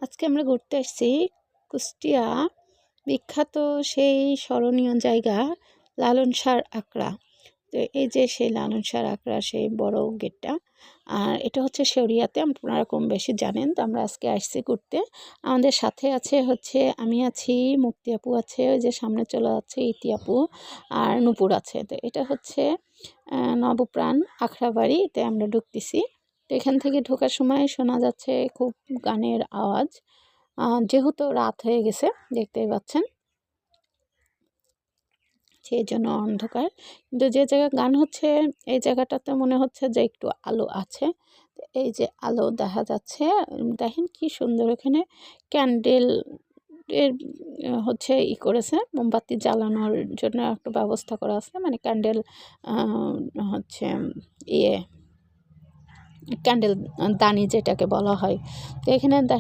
আজকে আমরা ঘুরতে আসছি কুষ্টিয়া বিখ্যাত সেই স্মরণীয় জায়গা লালন শাহ আখড়া। তো এই যে সেই লালন শাহ আখড়া, সেই বড় গেটটা, আর এটা হচ্ছে শেওড়িয়াতে, আপনারা কম বেশি জানেন। তো আমরা আজকে আসছি ঘুরতে। আমাদের সাথে আছে হচ্ছে আমি আছি, মুক্তি আপু আছে, ওই যে সামনে চলে যাচ্ছে ইতি আপু, আর নূপুর আছে। তো এটা হচ্ছে নবপ্রাণ আখড়া বাড়িতে আমরা ঢুকতেছি। তো এখান থেকে ঢোকার সময় শোনা যাচ্ছে খুব গানের আওয়াজ, যেহেতু রাত হয়ে গেছে দেখতেই পাচ্ছেন, সেই জন্য অন্ধকার। কিন্তু যে জায়গায় গান হচ্ছে এই জায়গাটাতে মনে হচ্ছে যে একটু আলো আছে। তো এই যে আলো দেখা যাচ্ছে, দেখেন কি সুন্দর। এখানে ক্যান্ডেল এর হচ্ছে করেছে, মোমবাতি জ্বালানোর জন্য একটা ব্যবস্থা করা আছে, মানে ক্যান্ডেল হচ্ছে ইয়ে ক্যান্ডেল দানি যেটাকে বলা হয়। তো এখানে দেখেন